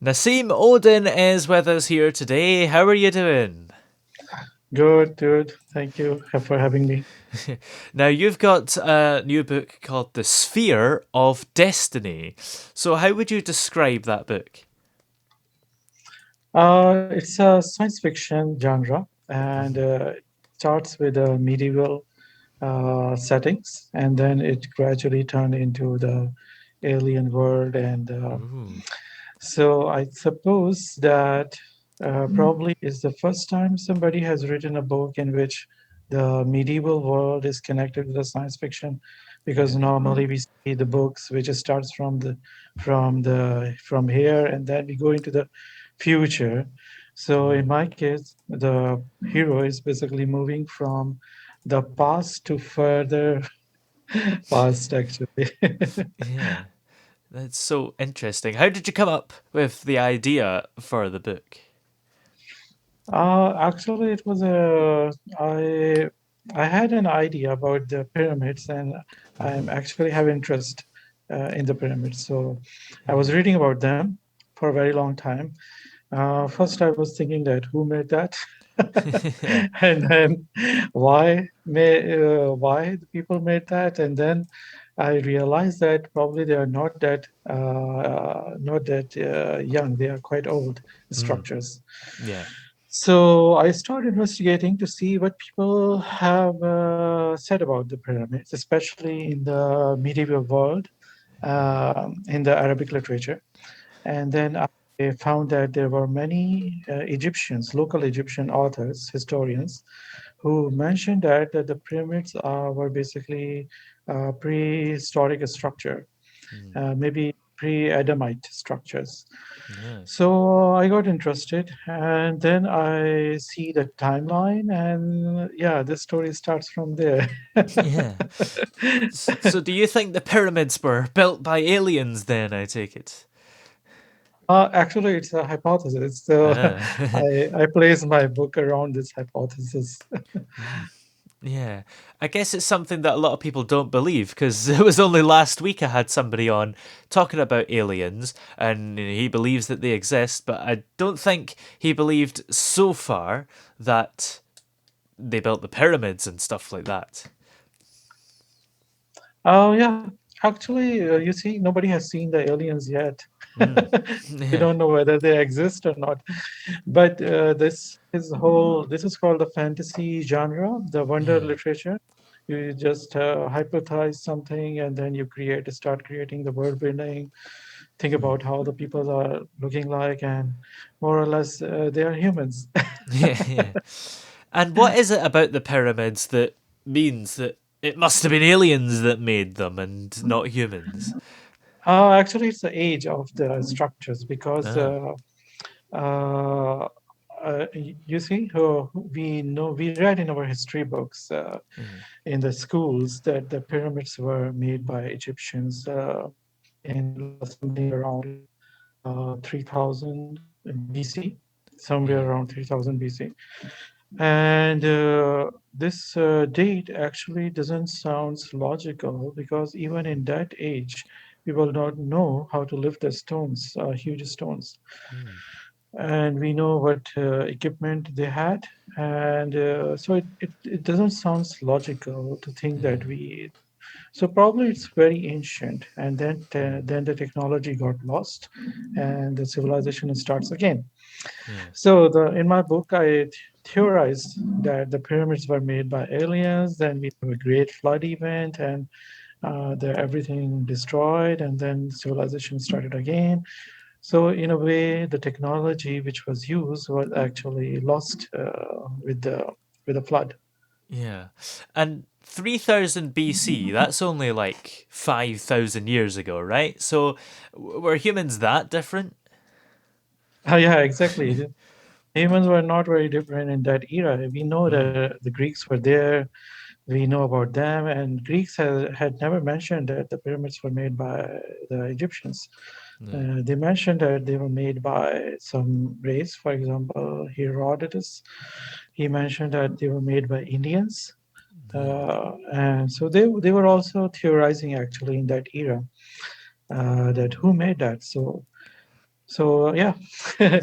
Nassim Odin is with us here today. How are you doing? Good, good. Thank you for having me. Now, you've got a new book called The Sphere of Destiny. So, how would you describe that book? It's a science fiction genre, and Mm-hmm. it starts with medieval settings, and then it gradually turned into the alien world. And Ooh. so I suppose that probably is the first time somebody has written a book in which the medieval world is connected with the science fiction, because Yeah. normally we see the books which starts from here, and then we go into the future. So in Mm. my case, the hero is basically moving from the past to further past, actually. Yeah. That's so interesting. How did you come up with the idea for the book? Actually, it was a I had an idea about the pyramids, and I'm Mm. actually have interest in the pyramids. So I was Yeah. reading about them for a very long time. First, I was thinking that who made that, Yeah. and then why the people made that, and then I realized that probably they are not that young. They are quite old Mm. structures. Yeah. So I started investigating to see what people have said about the pyramids, especially in the medieval world, in the Arabic literature. And then I found that there were many Egyptians, local Egyptian authors, historians, who mentioned that the pyramids were basically prehistoric structure, Mm. maybe pre-Adamite structures. Yeah. So I got interested, and then I see the timeline, and yeah, the story starts from there. Yeah. So, do you think the pyramids were built by aliens then, I take it? Actually, it's a hypothesis. So Ah. I place my book around this hypothesis. Yeah. I guess it's something that a lot of people don't believe because it was only last week I had somebody on talking about aliens and he believes that they exist, but I don't think he believed so far that they built the pyramids and stuff like that. Oh, yeah. Actually, you see, nobody has seen the aliens yet. Mm. We Yeah. don't know whether they exist or not. But this is called the fantasy genre, the wonder Yeah. literature. You just hypothesize something, and then start creating the world building, think Mm. about how the people are looking like, and more or less they are humans. Yeah. Yeah. And what is it about the pyramids that means that it must have been aliens that made them and not humans? Actually, it's the age of the structures, because Ah. uh, you see, we read in our history books Yeah. in the schools that the pyramids were made by Egyptians in something around 3000 BC, somewhere Yeah. around 3000 BC. And this date actually doesn't sound logical, because even in that age, people don't know how to lift the stones, huge stones. Mm. And we know what equipment they had. And so it doesn't sound logical to think Yeah. that so probably it's very ancient, and Mm. then the technology got lost, and the civilization starts again. Yeah. So in my book, I theorized that the pyramids were made by aliens. Then we have a great flood event, and everything destroyed, and then civilization started again. So in a way, the technology which was used was actually lost with the flood. Yeah. And 3000 BC, that's only like 5,000 years ago, right? So were humans that different? Yeah, exactly. Humans were not very different in that era. We know Mm. that the Greeks were there. We know about them, and Greeks had never mentioned that the pyramids were made by the Egyptians. Yeah. They mentioned that they were made by some race. For example, Herodotus, he mentioned that they were made by Indians. Yeah. And so they were also theorizing actually in that era that who made that. So So yeah, Yeah.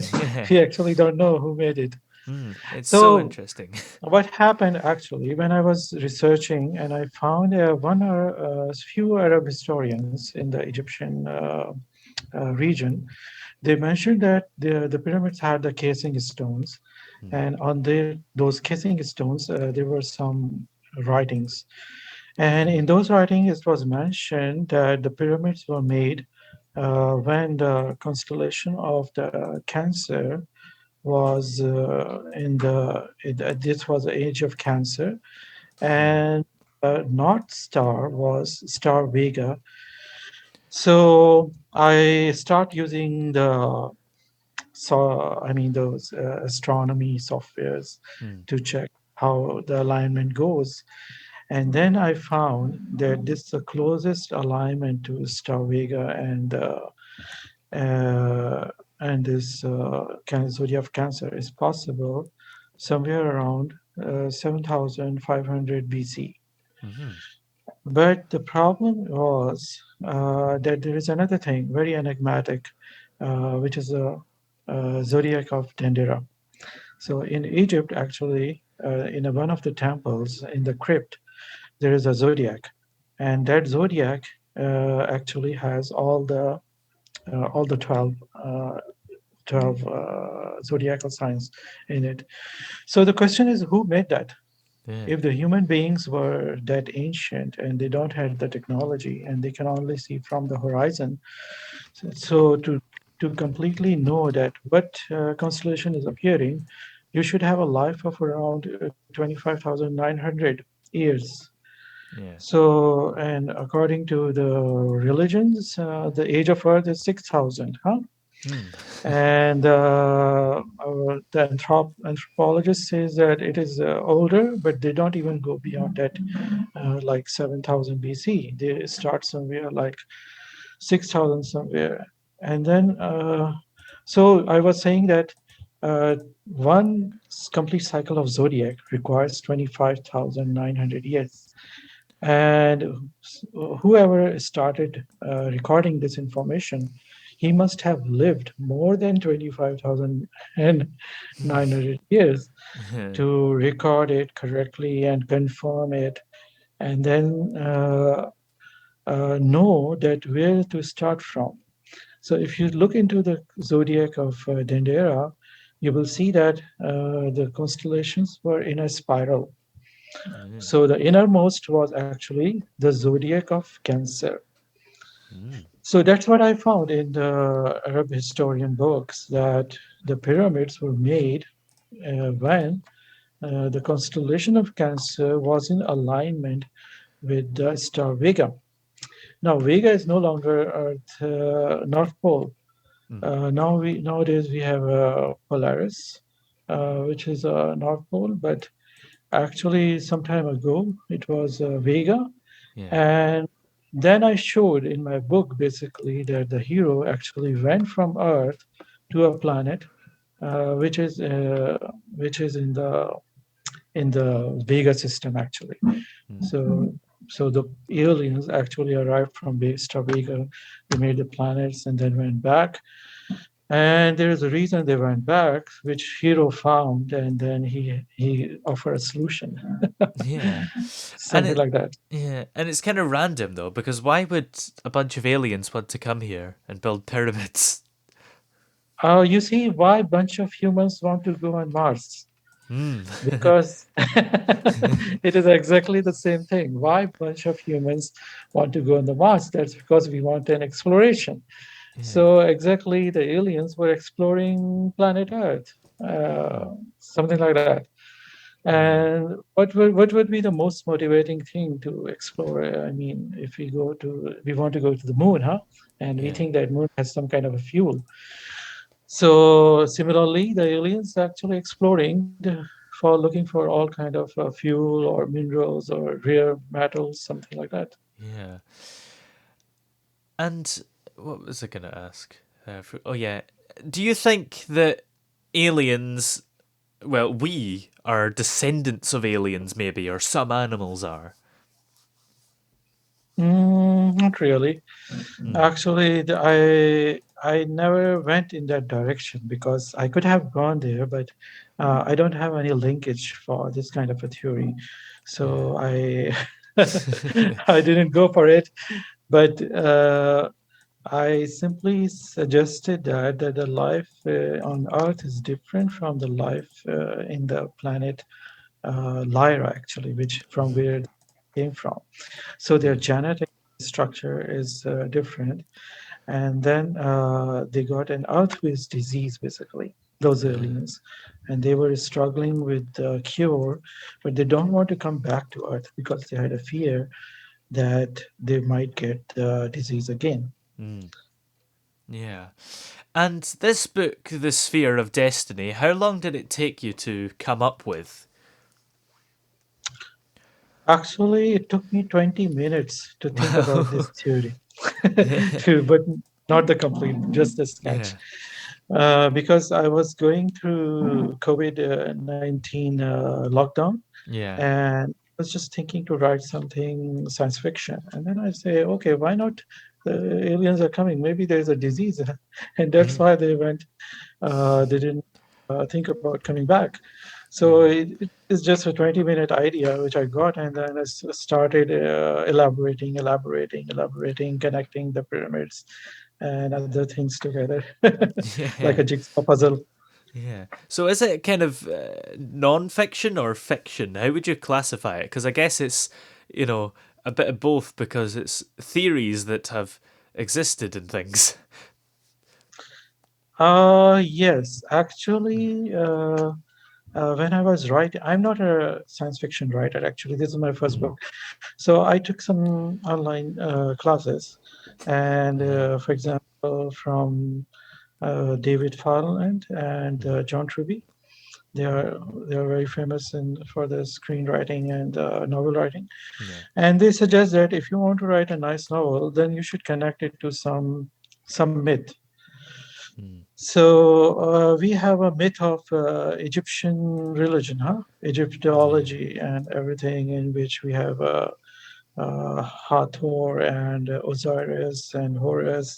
we actually don't know who made it. It's so So interesting. what happened actually when I was researching and I found few Arab historians in the Egyptian region, they mentioned that the pyramids had the casing stones, and on those casing stones there were some writings, and in those writings it was mentioned that the pyramids were made when the constellation of the Cancer was this was the age of Cancer, and North Star was Star Vega. So I start using those astronomy softwares to check how the alignment goes, and then I found that this is the closest alignment to Star Vega uh, and this zodiac of Cancer is possible somewhere around 7,500 BC. But the problem was that there is another thing very enigmatic, which is the zodiac of Dendera. So in Egypt, actually, in one of the temples in the crypt, there is a zodiac, and that zodiac actually has all the 12 zodiacal signs in it. So the question is, who made that? Yeah. If the human beings were that ancient and they don't have the technology and they can only see from the horizon, so to completely know that what constellation is appearing, you should have a life of around 25,900 years. Yeah. So, and according to the religions, the age of Earth is 6,000, huh? Hmm. And the anthropologist says that it is older, but they don't even go beyond that, like 7,000 BC. They start somewhere like 6,000 somewhere. And then, so I was saying that one complete cycle of zodiac requires 25,900 years. And whoever started recording this information, he must have lived more than 25,900 years to record it correctly and confirm it, and then know that where to start from. So if you look into the zodiac of Dendera, you will see that the constellations were in a spiral. So the innermost was actually the zodiac of Cancer. So that's what I found in the Arab historian books, that the pyramids were made when the constellation of Cancer was in alignment with the star Vega. Now, Vega is no longer Earth North Pole. Nowadays we have Polaris, which is a North Pole, but actually some time ago it was Vega. Yeah. And then I showed in my book basically that the hero actually went from Earth to a planet which is in the Vega system actually. So so the aliens actually arrived from Star Vega. They made the planets and then went back. And there is a reason they went back, which Hero found, and then he offered a solution, Yeah. And something it like that. yeah, and it's kind of random though, because why would a bunch of aliens want to come here and build pyramids? You see why a bunch of humans want to go on Mars? Because it is exactly the same thing. Why a bunch of humans want to go on the Mars? That's because we want an exploration. Yeah. So exactly, the aliens were exploring planet Earth, something like that. Yeah. And what would be the most motivating thing to explore? I mean, if we want to go to the moon, huh? And we Yeah. think that moon has some kind of a fuel. So similarly, the aliens actually exploring for looking for all kind of fuel or minerals or rare metals, something like that. Yeah. And what was I going to ask? Oh, yeah. Do you think that aliens, well, we are descendants of aliens, maybe, or some animals are? Not really. Actually, I never went in that direction because I could have gone there, but I don't have any linkage for this kind of a theory. So I I didn't go for it. But I simply suggested that the life on Earth is different from the life in the planet Lyra, actually, which from where they came from. So their Yeah. genetic structure is different. And then they got an Earth-based disease, basically, those aliens. And they were struggling with the cure, but they don't want to come back to Earth because they had a fear that they might get the disease again. Mm. Yeah. And this book, The Sphere of Destiny, how long did it take you to come up with? Actually, it took me 20 minutes to think about this Wow. theory, but not the complete, just a sketch. Yeah. Because I was going through COVID 19 lockdown, Yeah. and I was just thinking to write something science fiction. And then I say, okay, why not? The aliens are coming. Maybe there's a disease, and that's why they went. They didn't think about coming back. So it is just a 20-minute idea which I got, and then I started elaborating, connecting the pyramids and other things together, like a Yeah. jigsaw puzzle. Yeah. So is it kind of non-fiction or fiction? How would you classify it? Because I guess it's, you know, a bit of both because it's theories that have existed and things. Yes, actually, when I was writing, I'm not a science fiction writer, actually. This is my first Mm. book. So I took some online classes, and Yeah. for example, from David Farland and Mm. John Truby. They are they are very famous for the screenwriting and novel writing. Yeah. And they suggest that if you want to write a nice novel, then you should connect it to some myth. Mm. So we have a myth of Egyptian religion, huh? Yeah. Egyptology and everything, in which we have Hathor and Osiris and Horus.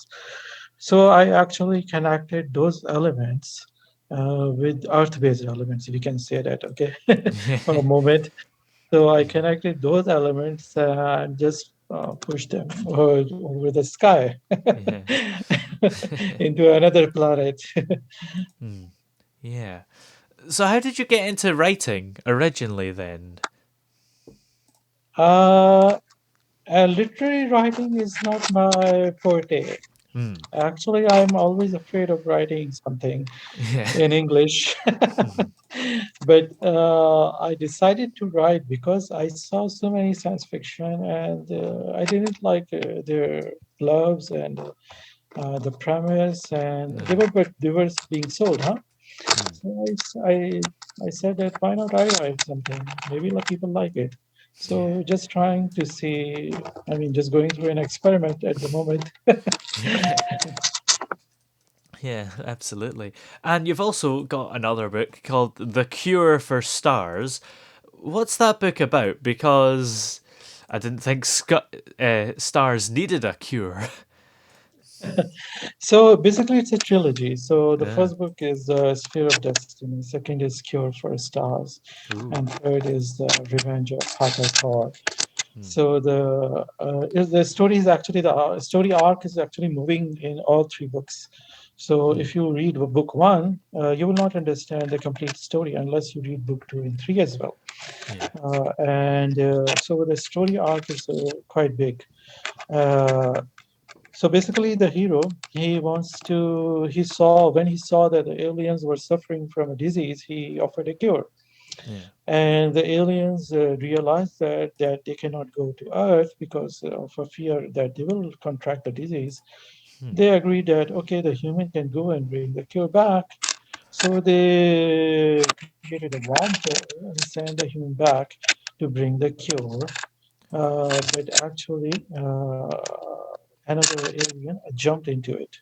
So I actually connected those elements with earth-based elements, if you can say that, okay, for a moment. So I connected those elements and just pushed them over the sky Yeah. into another planet. Mm. Yeah. So how did you get into writing originally then? uh, Literary writing is not my forte. Mm. Actually, I'm always afraid of writing something Yeah. in English. Mhm. But I decided to write because I saw so many science fiction, and I didn't like their gloves and the premise, and Yeah. they were being sold, huh? Mm. So I said that why not I write something? Maybe people like it. Yeah. So just trying to see, I mean, just going through an experiment at the moment. Yeah. Yeah, absolutely. And you've also got another book called The Cure for Stars. What's that book about? Because I didn't think stars needed a cure. So basically, it's a trilogy. So the Yeah. first book is Sphere of Destiny. Second is Cure for Stars, Ooh. and third is Revenge of Hathor. Mm. So the story is actually the story arc is actually moving in all three books. So Mm. if you read book one, you will not understand the complete story unless you read book two and three as well. Yeah. And so the story arc is quite big. Uh, so basically, the hero he saw when he saw that the aliens were suffering from a disease, he offered a cure. Yeah. And the aliens realized that they cannot go to Earth because of a fear that they will contract the disease. Hmm. They agreed that, okay, the human can go and bring the cure back. So they created a wormhole and sent the human back to bring the cure. But actually, another alien jumped into it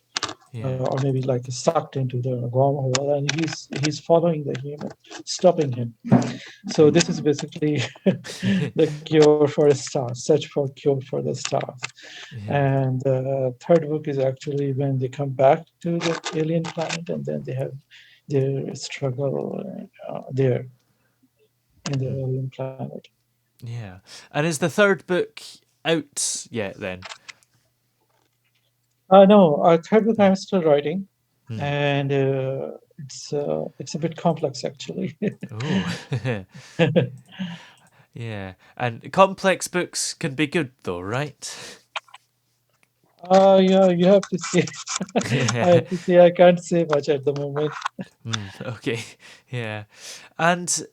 Yeah. or maybe like sucked into the wormhole, and he's following the human, stopping him. So this is basically the cure for the stars, search for cure for the stars. Yeah. And the third book is actually when they come back to the alien planet, and then they have their struggle there in the Hmm. alien planet. Yeah. And is the third book out yet then? No, third book Hmm. I'm still writing, Hmm. and it's a bit complex actually. Oh. Yeah. And complex books can be good though, right? Yeah, you have to see. I Yeah. have to say I can't say much at the moment. Okay. Yeah. And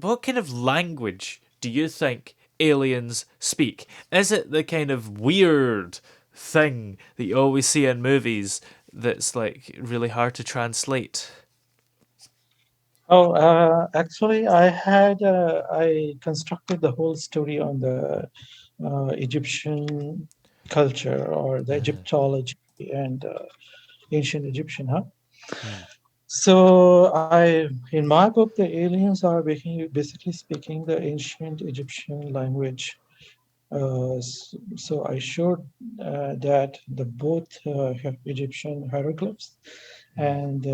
what kind of language do you think aliens speak? Is it the kind of weird thing that you always see in movies that's like really hard to translate? Oh, actually, I constructed the whole story on the Egyptian culture or the Uh, Egyptology and ancient Egyptian, huh? hmm, So in my book, the aliens are basically speaking the ancient Egyptian language. So I showed that the both Egyptian hieroglyphs hmm, and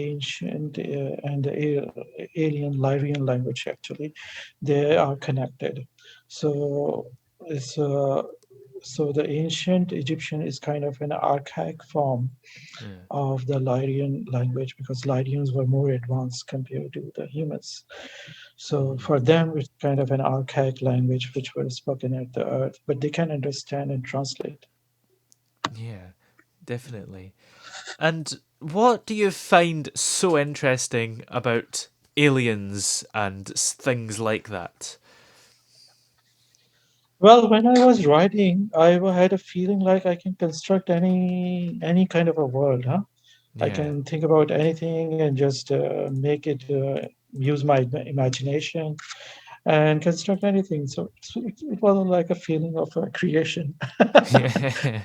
ancient and the alien Lyrian language actually, they hmm, are connected. So it's so the ancient Egyptian is kind of an archaic form yeah, of the Lyrian language because Lyrians were more advanced compared to the humans. So hmm, for them, it's kind of an archaic language which was spoken at the earth, but they can understand and translate. yeah, definitely. And what do you find so interesting about aliens and things like that? Well, when I was writing, had a feeling like I can construct any kind of a world, huh? I Yeah. can think about anything and just make it use my imagination and construct anything. So it wasn't like a feeling of creation. Yeah.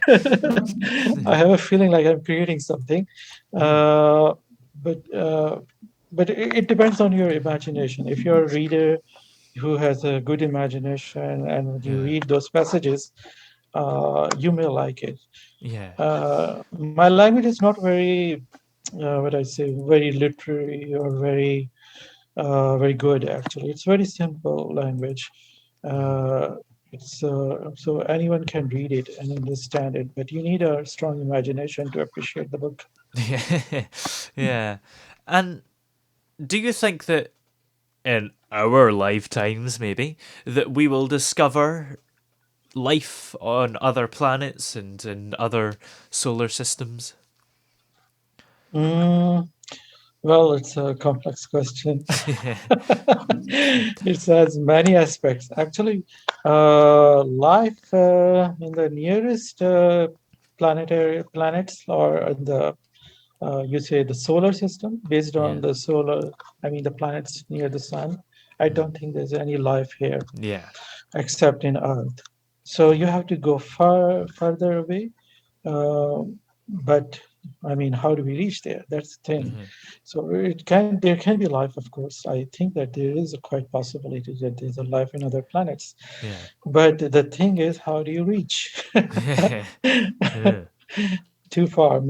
I have a feeling like I'm creating something, Hmm. uh, but uh, but it depends on your imagination. If you're a reader who has a good imagination and when you Yeah. read those passages, you may like it. Yeah. My language is not very, what I say, very literary or very good. Actually, it's very simple language. Hmm. Uh, it's so anyone can read it and understand it, but you need a strong imagination to appreciate the book. Yeah. Yeah. And do you think that in our lifetimes, maybe, that we will discover life on other planets and in other solar systems? Mm, well, it's a complex question. Yeah. It has many aspects. Actually, life in the nearest planetary planets or in the you say the solar system based on Yeah. the solar, I mean the planets near the sun. I Hmm. don't think there's any life here Yeah. except in Earth. So you have to go further away. But I mean, how do we reach there? That's the thing. Hmm. So there can be life, of course. I think that there is a quite possibility that there's a life in other planets. Yeah. But the thing is, how do you reach? Yeah. Too far.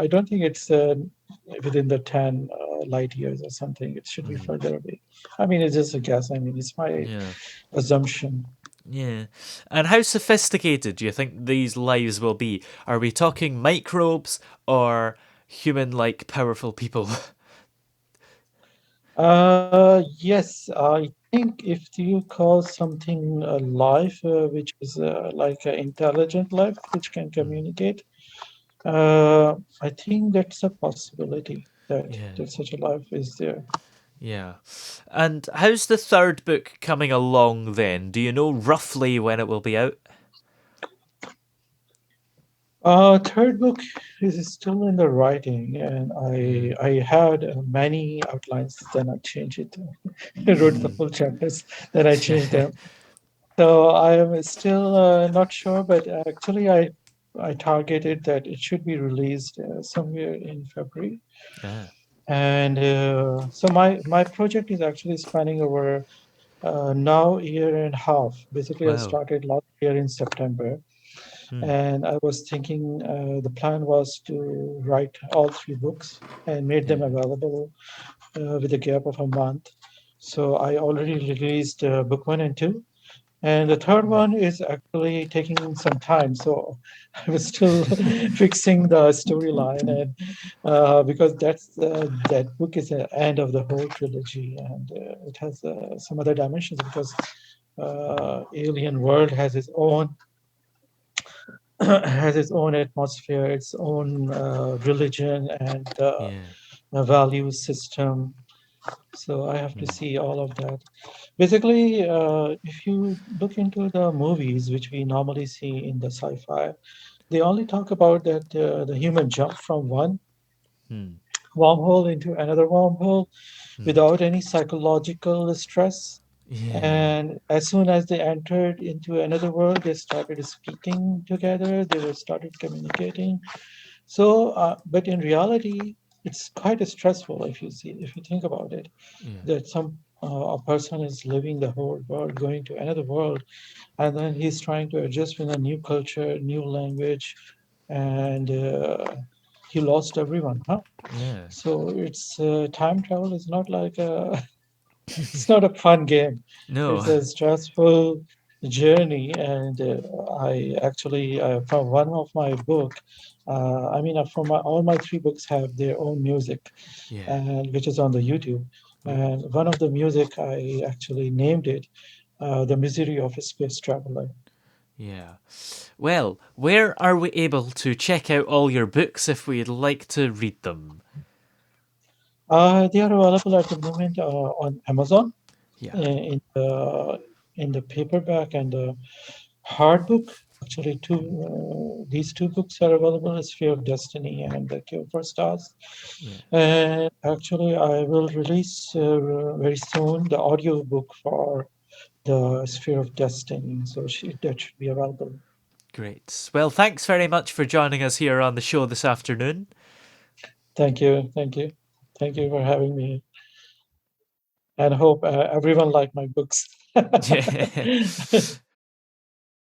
I don't think it's within the 10 light years or something. It should be Hmm. further away. I mean, it's just a guess. I mean, it's my Yeah. assumption. Yeah. And how sophisticated do you think these lives will be? Are we talking microbes or human like powerful people? Yes, I think if you call something a life, which is like an intelligent life, which can Hmm. communicate, I think that's a possibility Yeah. that such a life is there. Yeah. And how's the third book coming along then? Do you know roughly when it will be out? Third book is still in the writing, and Yeah. I had many outlines. Then I changed it. I wrote the Hmm. full chapters. Then I changed them. So I am still not sure, but actually, I I targeted that it should be released somewhere in February. Ah, And so my project is actually spanning over now a year and a half. Basically, I wow. started last year in September, Hmm. and I was thinking the plan was to write all three books and made them Yeah. available with a gap of a month. So I already released book one and two, and the third Hmm. one is actually taking some time. So I was still fixing the storyline, and because that book is the end of the whole trilogy, and it has some other dimensions because Alien World has its own has its own atmosphere, its own religion, and Yeah. a value system. So I have to Hmm. see all of that. Basically, if you look into the movies which we normally see in the sci-fi, they only talk about that the human jump from one Hmm. wormhole into another wormhole Hmm. without any psychological stress. Yeah. And as soon as they entered into another world, they started speaking together. They were started communicating. So, but in reality, it's quite stressful if you think about it, Yeah. that some a person is living the whole world, going to another world, and then he's trying to adjust with a new culture, new language, and he lost everyone, huh? Yeah. So it's time travel is not like a it's not a fun game. No. It's a stressful journey, and I actually from one of my book, from all my three books have their own music, Yeah. and which is on the YouTube. Ooh. And one of the music I actually named it "The Misery of a Space Traveler." Yeah. Well, where are we able to check out all your books if we'd like to read them? They are available at the moment on Amazon Yeah. in the paperback and the hard book. Actually, these two books are available: Sphere of Destiny and The Cure for Stars. Yeah. And actually, I will release very soon the audio book for the Sphere of Destiny, so that should be available. Great. Well, thanks very much for joining us here on the show this afternoon. Thank you, thank you for having me, and hope everyone like my books. Yeah.